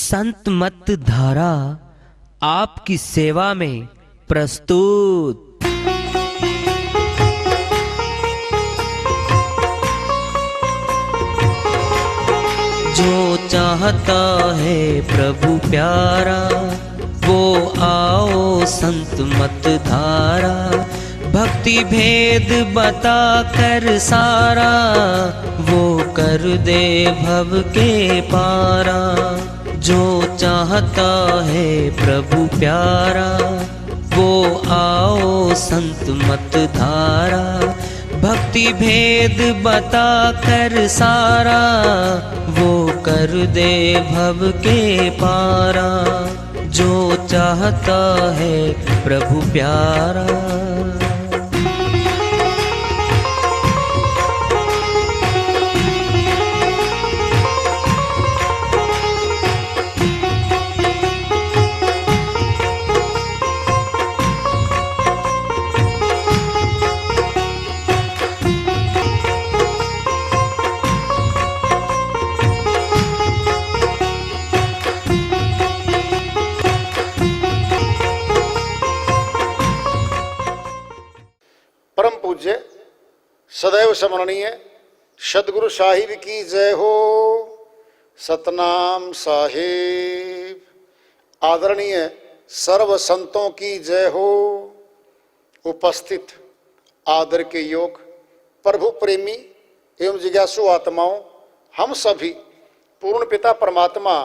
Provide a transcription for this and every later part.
संत मत धारा आपकी सेवा में प्रस्तुत। जो चाहता है प्रभु प्यारा वो आओ संत मत धारा, भक्ति भेद बता कर सारा वो कर दे भव के पारा। जो चाहता है प्रभु प्यारा वो आओ संत मत धारा, भक्ति भेद बता कर सारा वो कर दे भव के पारा। जो चाहता है प्रभु प्यारा। परम पूज्य सदैव स्मरणीय सदगुरु साहिब की जय हो। सतनाम साहिब। आदरणीय सर्व संतों की जय हो। उपस्थित आदर के योग प्रभु प्रेमी एवं जिज्ञासु आत्माओं, हम सभी पूर्ण पिता परमात्मा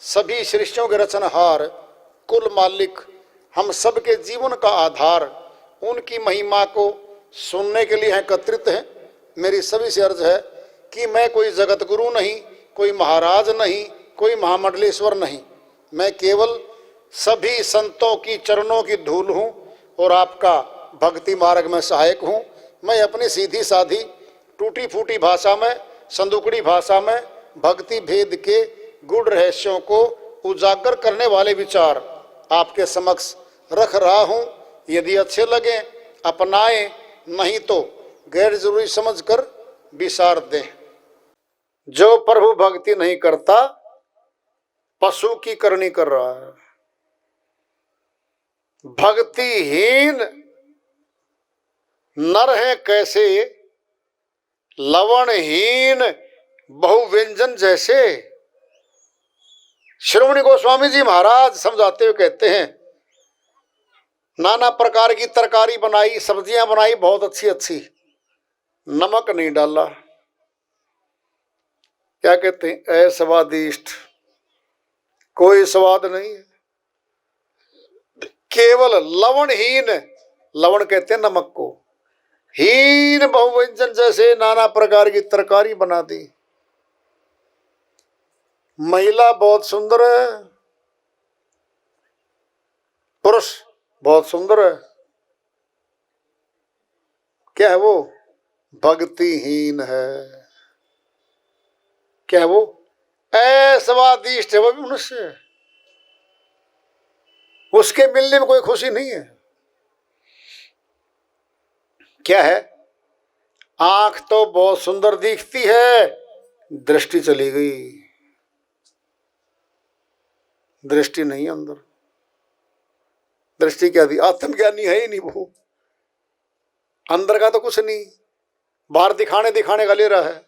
सभी सृष्टियों के रचनहार कुल मालिक, हम सबके जीवन का आधार, उनकी महिमा को सुनने के लिए एकत्रित हैं। मेरी सभी से अर्ज है कि मैं कोई जगत गुरु नहीं, कोई महाराज नहीं, कोई महामंडलेश्वर नहीं, मैं केवल सभी संतों की चरणों की धूल हूँ और आपका भक्ति मार्ग में सहायक हूँ। मैं अपनी सीधी साधी टूटी फूटी भाषा में, संदुकड़ी भाषा में भक्ति भेद के गूढ़ रहस्यों को उजागर करने वाले विचार आपके समक्ष रख रहा हूँ। यदि अच्छे लगे अपनाएं, नहीं तो गैर जरूरी समझकर विसार दें। जो प्रभु भक्ति नहीं करता पशु की करनी कर रहा है। भक्तिहीन नर है कैसे, लवणहीन बहुव्यंजन जैसे। श्रीमणि गोस्वामी जी महाराज समझाते हुए कहते हैं, नाना प्रकार की तरकारी बनाई, सब्जियां बनाई बहुत अच्छी अच्छी, नमक नहीं डाला। क्या कहते हैं, अस्वादिष्ट, कोई स्वाद नहीं है। केवल लवणहीन, लवण कहते हैं नमक को, हीन बहुव्यंजन जैसे नाना प्रकार की तरकारी बना दी। महिला बहुत सुंदर है, पुरुष बहुत सुंदर है, क्या है वो, भक्तिहीन है। क्या है वो, अस्वादिष्ट है, वो भी मनुष्य है, उसके मिलने में कोई खुशी नहीं है। क्या है, आंख तो बहुत सुंदर दिखती है, दृष्टि चली गई, दृष्टि नहीं अंदर। दृष्टि क्या दी, आत्मज्ञानी है ही नहीं वो, अंदर का तो कुछ नहीं, बाहर दिखाने दिखाने का ले रहा है।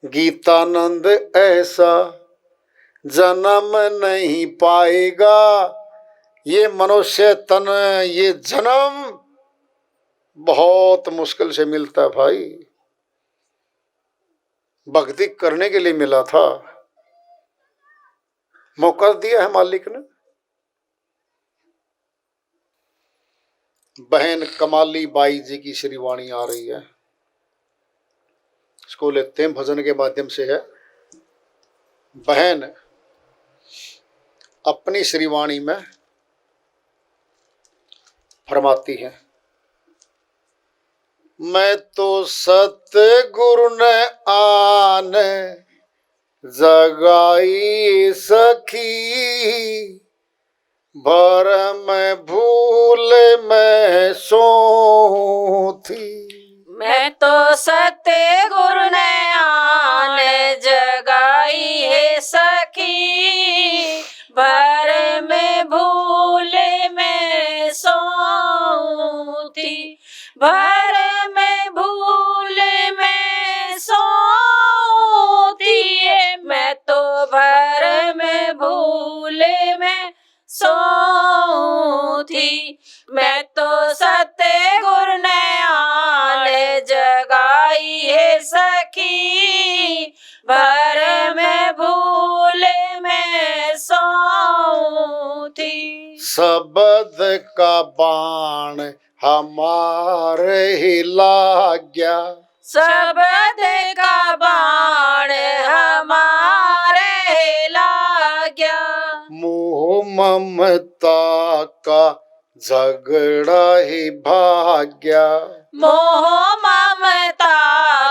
गीतानंद ऐसा जन्म नहीं पाएगा, ये मनुष्य तन ये जन्म बहुत मुश्किल से मिलता है भाई। भक्ति करने के लिए मिला था, मौका दिया है मालिक ने। बहन कमाली बाई जी की श्रीवाणी आ रही है, इसको लेते हैं भजन के माध्यम से है। बहन अपनी श्रीवाणी में फरमाती है, मैं तो सतगुरु ने आन जगाई सखी, भरम भूल में सो थी। मैं तो सतगुरु ने आन जगाई जगाई है सखी, भर में भूल में सोऊं थी। शब्द का बाण हमारे ही लाग गया, शब्द का बाण हमारे लाग गया, मोह ममता का झगड़ा ही भाग गया, मोह ममता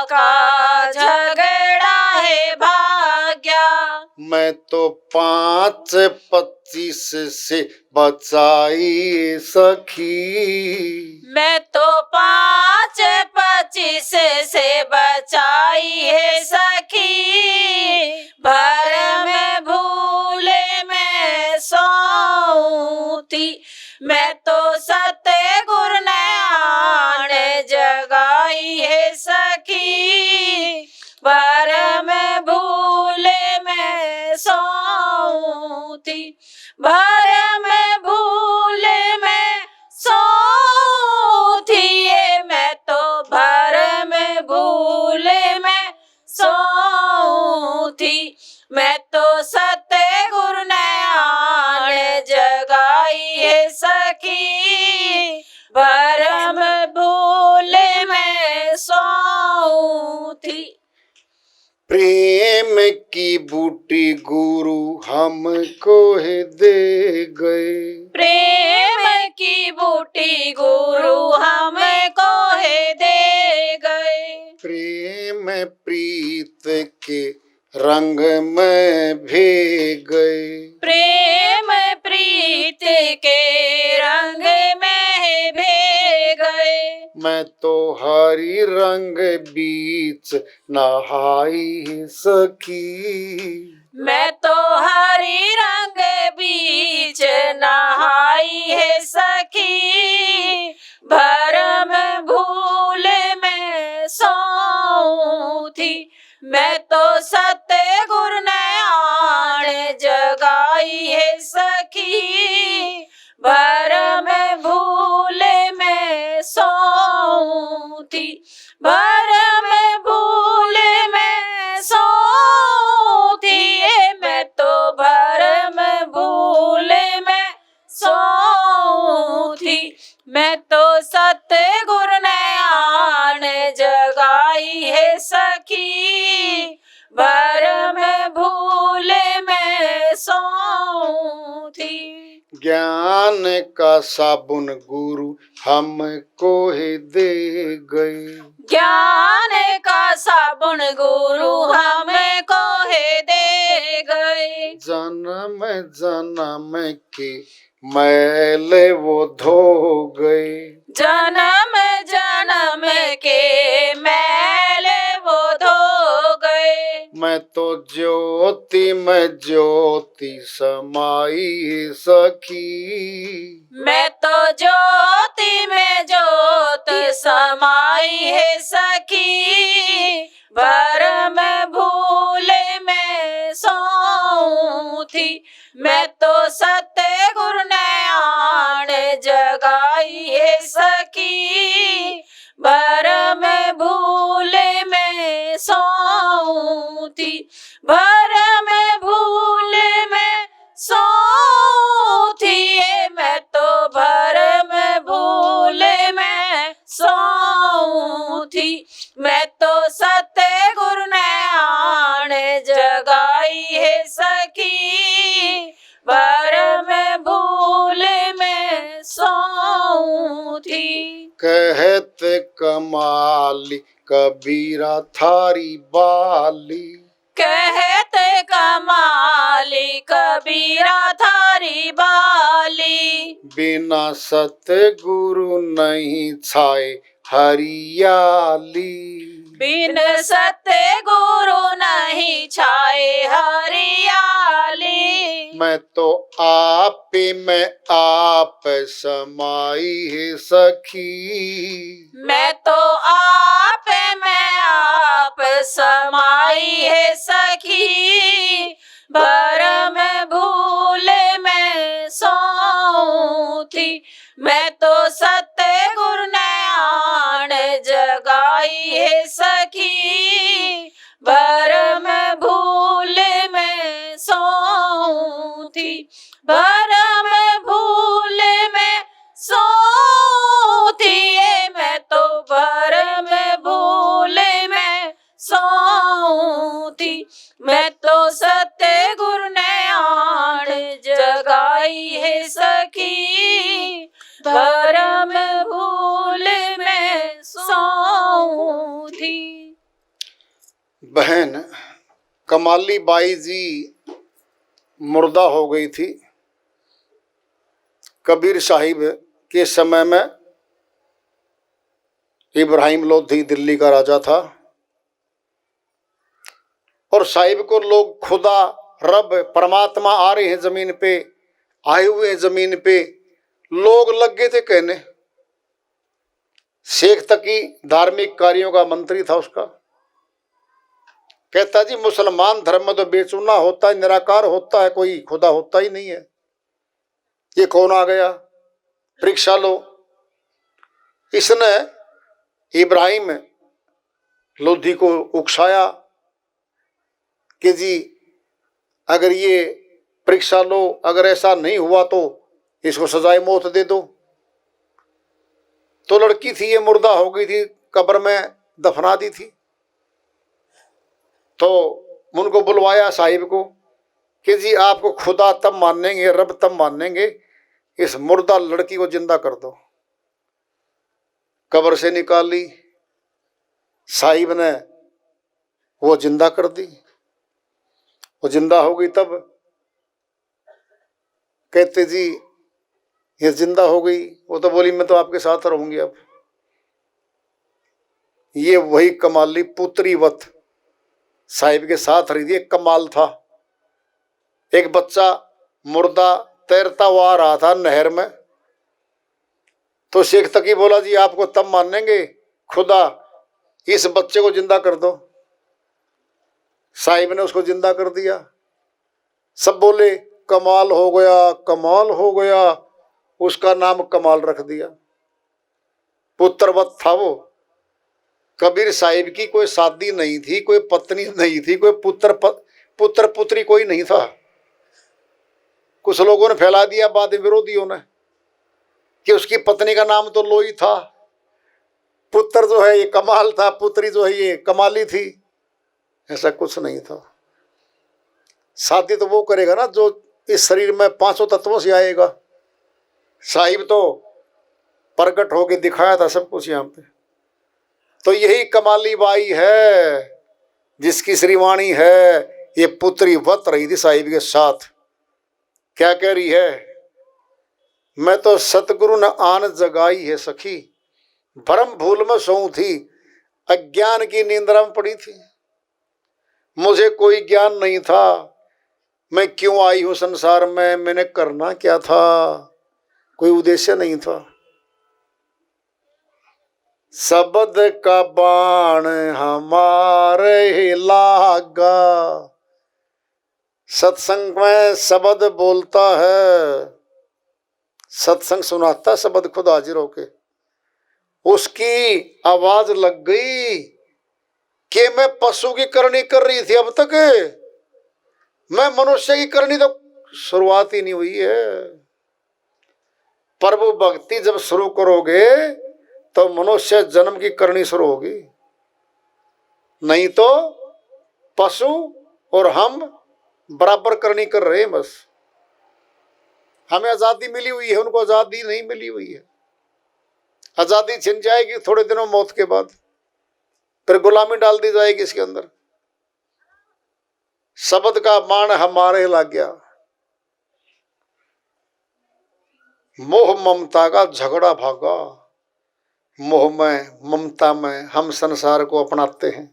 का झगड़ा है भाग गया। मैं तो 5-25 से बचाई सखी, मैं तो 5-25 से बचाई है सखी, भर में भूले में सोऊं थी। मैं तो सतगुरु ने आन जगाई है सखी, भर में भूले में सोऊं थी, भर में भूले में सोऊं थी। ये मैं तो भर में भूले में सोऊं थी। मैं तो सतगुरु ने आन जगाई है सखी, भर में भूले में सोऊं थी। प्रेम की बूटी गुरु हमको है दे गए, प्रेम की बूटी गुरु हमको है दे गए, प्रेम प्रीत के रंग में भीग गए, प्रेम प्रीत के रंग में भे गए। मैं तो हरी रंग बीच नहाई सखी, मैं तो हरी रंग बीच नहाई है सखी, भर में भूल में सोऊं थी। मैं तो सतगुरु ने आन जगाई है सखी, भर में भूल में सोऊं थी, भर में भूल में सोऊं थी। मैं तो भर में भूल में सोऊं थी। मैं तो सतगुरु ने आन जगाई है सखी, भर में भूल में सोऊं थी। ज्ञान का साबुन गुरु हमको ही दे गए, ज्ञान का साबुन गुरु हमको है दे गए, जन्म जन्म के मैल वो धो गए, जन्म जन्म के मैल वो धो गए। मैं तो ज्योति में ज्योति समाई सखी, मैं तो ज्योति में ज्योति समाई है सखी, भर में भूल में सोऊं थी। मैं तो सतगुरु ने आन जगाई है सखी, भर में भूल में सोऊं थी, भर में भूल में सोऊं थी। मैं तो भर में भूल में सोऊं थी। मैं तो सतगुरु ने आन जगाई है सखी, भर में भूल में सोऊं थी। कहत कमाली कबीरा थारी बाली, कहत कमाली कबीरा थारी बाली, बिना सतगुरु नहीं छाए हरियाली, बिन सतगुरु नहीं छाए हरियाली। मैं तो आप में आप समाई है सखी, मैं तो आप में आप समाई है सखी, भर में भूल में सोऊं थी। मैं तो सतगुरु ने आन जगाई है सखी, मैं तो सत्य गुरु ने आण जगाई है सखी, भरम भूल में सोऊं थी। बहन कमाली बाई जी मुर्दा हो गई थी। कबीर साहिब के समय में इब्राहिम लोधी दिल्ली का राजा था और साहिब को लोग खुदा रब परमात्मा आ रहे हैं जमीन पे, आए हुए हैं जमीन पे, लोग लग गए थे कहने। शेख तकी धार्मिक कार्यों का मंत्री था उसका, कहता जी मुसलमान धर्म में तो बेचुना होता है, निराकार होता है, कोई खुदा होता ही नहीं है। ये कौन आ गया, परीक्षा लो। इसने इब्राहिम लोधी को उकसाया कि जी अगर ये परीक्षा लो, अगर ऐसा नहीं हुआ तो इसको सजाए मौत दे दो। तो लड़की थी, ये मुर्दा हो गई थी, कब्र में दफना दी थी। तो उनको बुलवाया साहिब को कि जी आपको खुदा तब मानेंगे, रब तब मानेंगे, इस मुर्दा लड़की को जिंदा कर दो। कब्र से निकाल ली, साहिब ने वो जिंदा कर दी। वो जिंदा हो गई तब कहते जी ये जिंदा हो गई। वो तो बोली मैं तो आपके साथ रहूंगी अब। ये वही कमाली पुत्रीवत साहिब के साथ रही थी। एक कमाल था, एक बच्चा मुर्दा तैरता हुआ आ रहा था नहर में, तो शेख तकी बोला जी आपको तब मानेंगे खुदा, इस बच्चे को जिंदा कर दो। साहिब ने उसको जिंदा कर दिया। सब बोले कमाल हो गया, कमाल हो गया। उसका नाम कमाल रख दिया। पुत्रवत था वो। कबीर साहिब की कोई शादी नहीं थी, कोई पत्नी नहीं थी, कोई पुत्र पुत्री कोई नहीं था। कुछ लोगों ने फैला दिया बाद विरोधियों ने कि उसकी पत्नी का नाम तो लोई था, पुत्र जो है ये कमाल था, पुत्री जो है ये कमाली थी। ऐसा कुछ नहीं था। शादी तो वो करेगा ना जो इस शरीर में पांचों तत्वों से आएगा। साहिब तो प्रकट होके दिखाया था सब कुछ यहाँ पे। तो यही कमाली बाई है जिसकी श्रीवाणी है, ये पुत्री वत रही थी साहिब के साथ। क्या कह रही है, मैं तो सतगुरु न आन जगाई है सखी, भरम भूल में सोऊं थी, अज्ञान की निंद्रा में पड़ी थी। मुझे कोई ज्ञान नहीं था, मैं क्यों आई हूं संसार में, मैंने करना क्या था, कोई उद्देश्य नहीं था। शब्द का बाण हमारे लागा, सत्संग में शब्द बोलता है, सत्संग सुनाता शब्द खुद हाजिर होके। उसकी आवाज लग गई कि मैं पशु की करनी कर रही थी अब तक, मैं मनुष्य की करनी तो शुरुआत ही नहीं हुई है। प्रभु भक्ति जब शुरू करोगे तो मनुष्य जन्म की करनी शुरू होगी, नहीं तो पशु और हम बराबर करनी कर रहे हैं। बस हमें आजादी मिली हुई है, उनको आजादी नहीं मिली हुई है। आजादी छिन जाएगी थोड़े दिनों मौत के बाद, फिर गुलामी डाल दी जाएगी इसके अंदर। शब्द का बाण हमारे लग गया, मोह ममता का झगड़ा भागा। मोह में ममता में हम संसार को अपनाते हैं,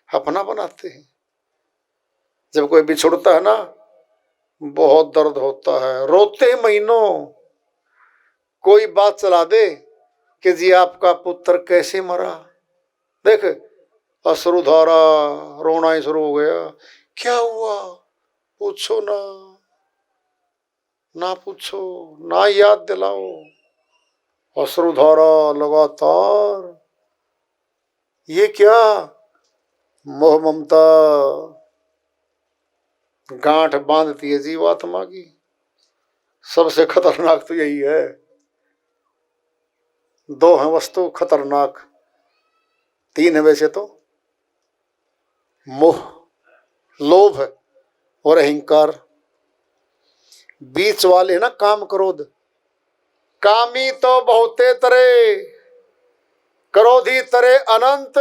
अपना बनाते हैं। जब कोई बिछुड़ता है ना बहुत दर्द होता है, रोते हैं महीनों। कोई बात चला दे कि जी आपका पुत्र कैसे मरा, देख अश्रुधारा, रोना ही शुरू हो गया। क्या हुआ पूछो ना, ना पूछो ना याद दिलाओ, अश्रुधारा लगातार। ये क्या, मोह ममता गांठ बांधती है जीवात्मा की। सबसे खतरनाक तो यही है। दो है वस्तु खतरनाक, तीन है वैसे तो। मोह लोभ और अहंकार। बीच वाले ना काम क्रोध। कामी तो बहुते तरे, क्रोधी तरे अनंत,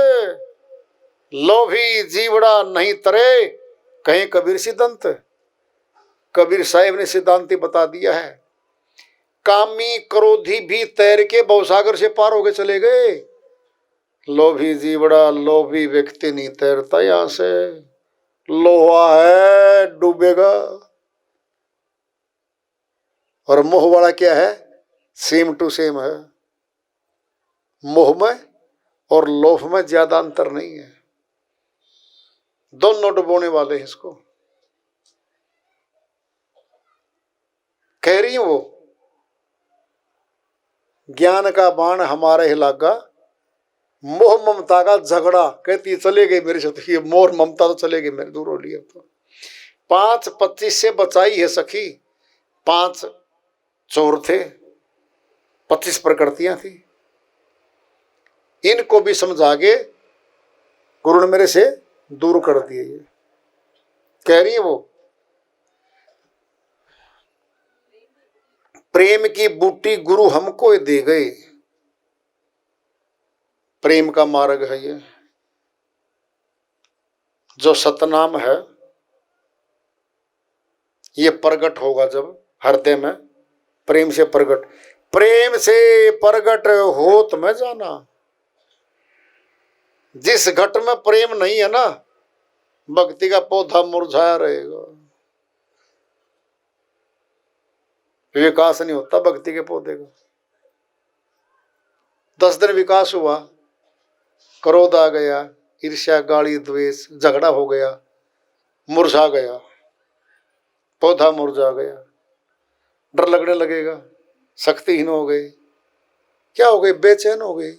लोभी जीवड़ा नहीं तरे, कहीं कबीर सिद्धांत। कबीर साहिब ने सिद्धांत बता दिया है, कामी क्रोधी भी तैर के भवसागर से पार होके चले गए, लोभी जीवड़ा लोभी व्यक्ति नहीं तैरता यहां से। लोहा है डूबेगा। और मोह वाला क्या है? सेम टू सेम है। मोह में और लोभ में ज्यादा अंतर नहीं है, दोनों डुबोने वाले हैं इसको। कह रही हूं वो, ज्ञान का बाण हमारे ही लागा, मोह ममता का झगड़ा। कहती चले गई मेरे से, तो ये मोह ममता तो चले गई मेरे, दूर हो लिया। तो 5-25 से बचाई है सखी। 5 चोर थे, 25 प्रकृतियां थी। इनको भी समझा के गुरु ने मेरे से दूर कर दिए। ये कह रही है वो, प्रेम की बूटी गुरु हमको दे गए। प्रेम का मार्ग है ये, जो सतनाम है। ये प्रगट होगा जब हृदय में प्रेम से प्रगट। प्रेम से प्रगट होत में जाना। जिस घट में प्रेम नहीं है ना, भक्ति का पौधा मुरझाया रहेगा, विकास नहीं होता भक्ति के पौधे का। 10 दिन विकास हुआ, क्रोध आ गया, ईर्ष्या गाली द्वेष झगड़ा हो गया, मुरझा गया, पौधा मुरझा गया, डर लगने लगेगा, शक्तिहीन हो गए। क्या हो गए? बेचैन हो गए।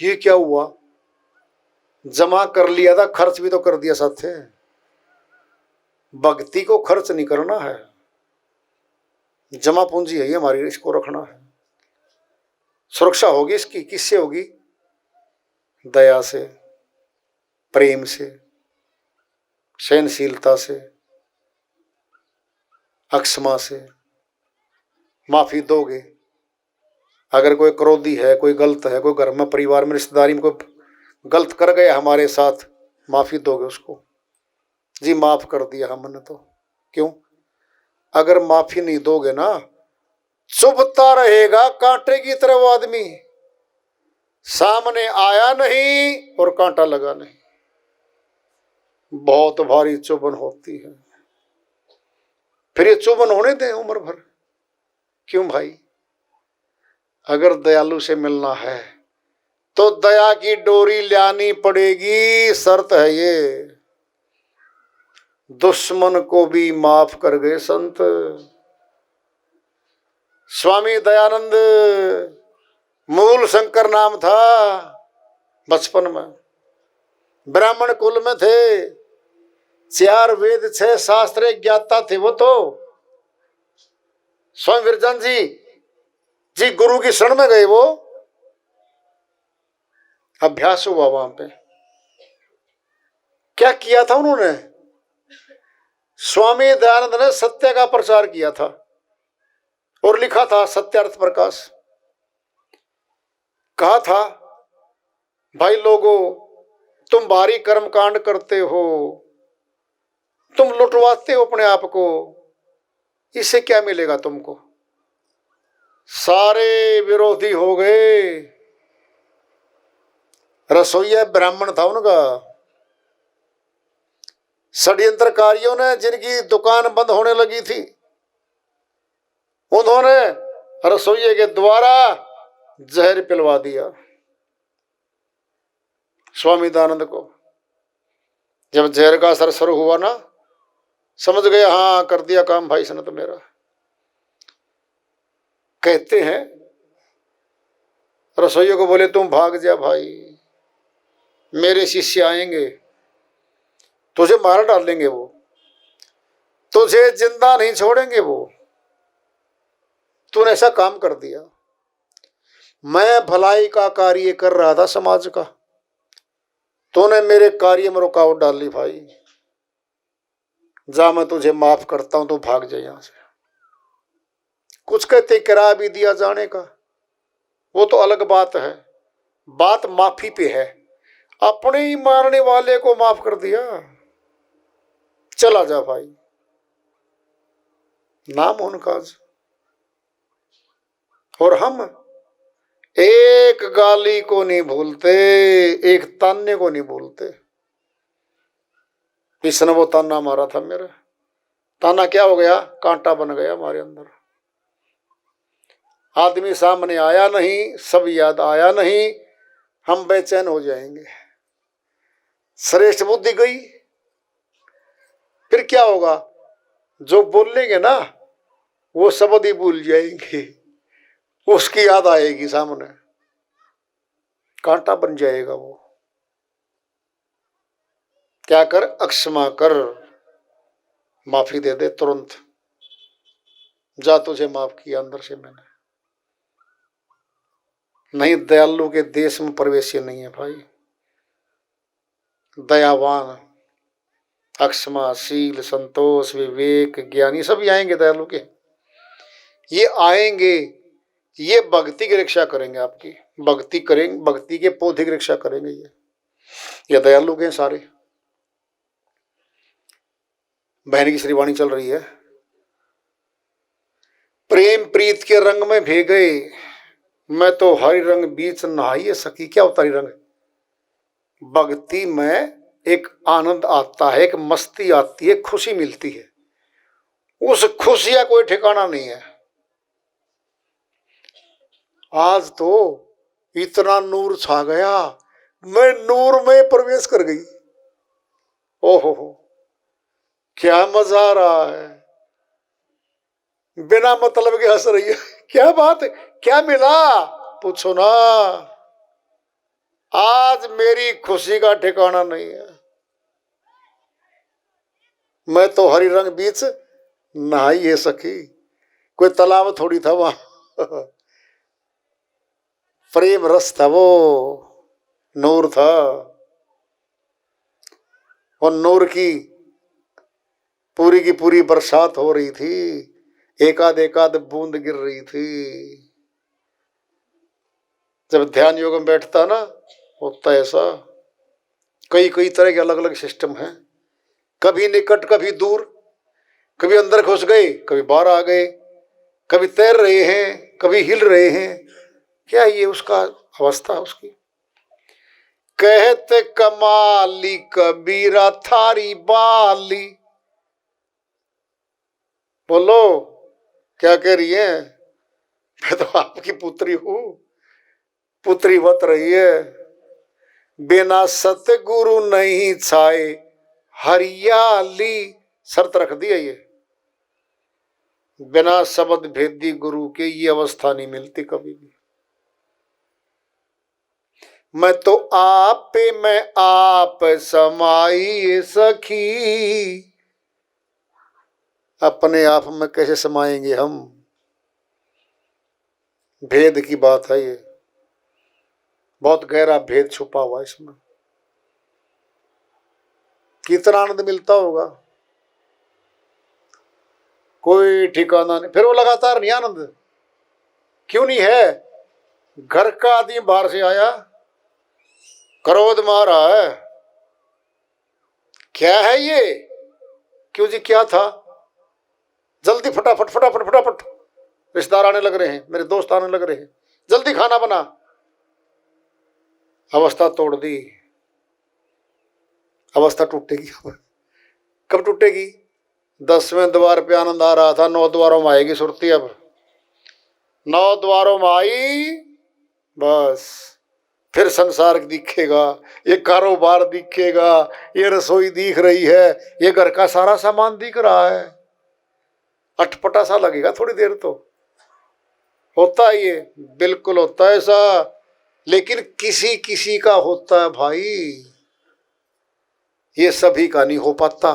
ये क्या हुआ? जमा कर लिया था, खर्च भी तो कर दिया साथ है। भक्ति को खर्च नहीं करना है, जमा पूंजी है ये हमारी, इसको रखना है। सुरक्षा होगी इसकी, किससे होगी? दया से, प्रेम से, सहनशीलता से, अक्षमा से। माफी दोगे। अगर कोई क्रोधी है, कोई गलत है, कोई घर में परिवार में रिश्तेदारी में कोई गलत कर गया हमारे साथ, माफी दोगे उसको? जी माफ कर दिया हमने तो। क्यों? अगर माफी नहीं दोगे ना, चुभता रहेगा कांटे की तरह वो आदमी, सामने आया नहीं और कांटा लगा नहीं। बहुत भारी चुभन होती है। फिर ये चुभन होने दें उम्र भर। क्यों भाई? अगर दयालु से मिलना है तो दया की डोरी लानी पड़ेगी, शर्त है ये। दुश्मन को भी माफ कर गए संत। स्वामी दयानंद, मूल शंकर नाम था, बचपन में ब्राह्मण कुल में थे, 4 वेद 6 शास्त्र ज्ञाता थे वो तो। स्वामी विरजन जी गुरु की शरण में गए, वो अभ्यास हुआ वहां पे। क्या किया था उन्होंने? स्वामी दयानंद ने सत्य का प्रचार किया था और लिखा था सत्यार्थ प्रकाश। कहा था, भाई लोगों, तुम भारी कर्म कांड करते हो, तुम लुटवाते हो अपने आप को, इससे क्या मिलेगा तुमको? सारे विरोधी हो गए। रसोईया ब्राह्मण था उनका। षड्यंत्रकारियों ने, जिनकी दुकान बंद होने लगी थी, उन्होंने रसोइये के द्वारा जहर पिलवा दिया स्वामी दयानंद को। जब जहर का असर शुरू हुआ ना, समझ गए हाँ कर दिया काम भाई इसने तो मेरा। कहते हैं रसोइये को बोले, तुम भाग जा भाई, मेरे शिष्य आएंगे, तुझे मार डालेंगे, वो तुझे जिंदा नहीं छोड़ेंगे वो, तूने ऐसा काम कर दिया। मैं भलाई का कार्य कर रहा था समाज का, तूने मेरे कार्य में रुकावट डाल ली भाई। जा मैं तुझे माफ करता हूं तो भाग जाए यहां से। कुछ कहते किराया भी दिया जाने का, वो तो अलग बात है, बात माफी पे है। अपने ही मारने वाले को माफ कर दिया, चला जा भाई, नाम उनका। और हम एक गाली को नहीं भूलते, एक ताने को नहीं भूलते। इसने वो ताना मारा था मेरा, ताना क्या हो गया, कांटा बन गया हमारे अंदर। आदमी सामने आया नहीं, सब याद आया नहीं, हम बेचैन हो जाएंगे। श्रेष्ठ बुद्धि गई, फिर क्या होगा, जो बोलेंगे ना वो शब्द ही भूल जाएंगे, उसकी याद आएगी सामने, कांटा बन जाएगा वो। क्या कर, अक्षमा कर, माफी दे दे तुरंत, जा तुझे माफ किया अंदर से मैंने। नहीं, दयालु के देश में प्रवेश ही नहीं है भाई। दयावान, अक्षमाशील, संतोष, विवेक, ज्ञानी सभी आएंगे दयालु के। ये आएंगे, ये भक्ति की रक्षा करेंगे, आपकी भक्ति करेंगे, भक्ति के पौधे की रक्षा करेंगे। ये दयालु के सारे। बहन की श्रीवाणी चल रही है। प्रेम प्रीत के रंग में भेगे, मैं तो हरि रंग बीच नहाइए सकी। क्या होता है रंग? भक्ति में एक आनंद आता है, एक मस्ती आती है, खुशी मिलती है। उस खुशी का कोई ठिकाना नहीं है। आज तो इतना नूर छा गया, मैं नूर में प्रवेश कर गई। ओहो हो, क्या मजा आ रहा है। बिना मतलब के हंस रही है। क्या बात है, क्या मिला पूछो ना। आज मेरी खुशी का ठिकाना नहीं है। मैं तो हरि रंग बीच नहाई है सखी। कोई तालाब थोड़ी था वहां, प्रेम रस था, वो नूर था। और नूर की पूरी बरसात हो रही थी, एकाध बूंद गिर रही थी। जब ध्यान योग में बैठता ना, होता ऐसा। कई तरह के अलग अलग सिस्टम हैं, कभी निकट कभी दूर, कभी अंदर घुस गए कभी बाहर आ गए, कभी तैर रहे हैं कभी हिल रहे हैं। क्या ये उसका अवस्था उसकी। कहते कमाली कबीरा थारी बाली। बोलो क्या कह रही है? मैं तो आपकी पुत्री हूं, पुत्री बत रही है। बिना सतगुरु नहीं छाए हरियाली। शर्त रख दी है ये, बिना शब्द भेदी गुरु के ये अवस्था नहीं मिलती कभी भी। मैं तो आप पे मैं आप समाई सखी। अपने आप में कैसे समाएंगे हम? भेद की बात है ये, बहुत गहरा भेद छुपा हुआ इसमें। कितना आनंद मिलता होगा, कोई ठिकाना नहीं। फिर वो लगातार नहीं आनंद, क्यों नहीं है? घर का आदमी बाहर से आया, क्रोध मारा है, क्या है ये? क्यों जी, क्या था? जल्दी फटाफट रिश्तेदार आने लग रहे हैं, मेरे दोस्त आने लग रहे हैं, जल्दी खाना बना। अवस्था तोड़ दी। अवस्था टूटेगी कब टूटेगी? 10वें द्वार पे आनंद आ रहा था, 9 द्वारों में आएगी सुरती। अब 9 द्वारों में आई, बस फिर संसार दिखेगा, ये कारोबार दिखेगा, ये रसोई दिख रही है, ये घर का सारा सामान दिख रहा है। अटपटा सा लगेगा थोड़ी देर, तो होता है ये, बिल्कुल होता है ऐसा। लेकिन किसी किसी का होता है भाई, ये सभी का नहीं हो पाता।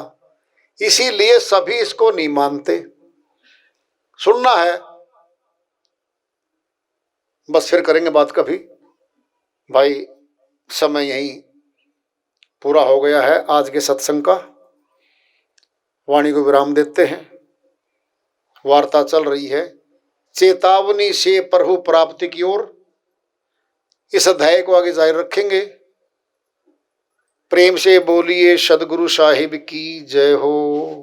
इसीलिए सभी इसको नहीं मानते। सुनना है बस, फिर करेंगे बात कभी। भाई समय यही पूरा हो गया है आज के सत्संग का। वाणी को विराम देते हैं। वार्ता चल रही है चेतावनी से प्रभु प्राप्ति की ओर। इस अध्याय को आगे जारी रखेंगे। प्रेम से बोलिए सदगुरु साहिब की जय हो।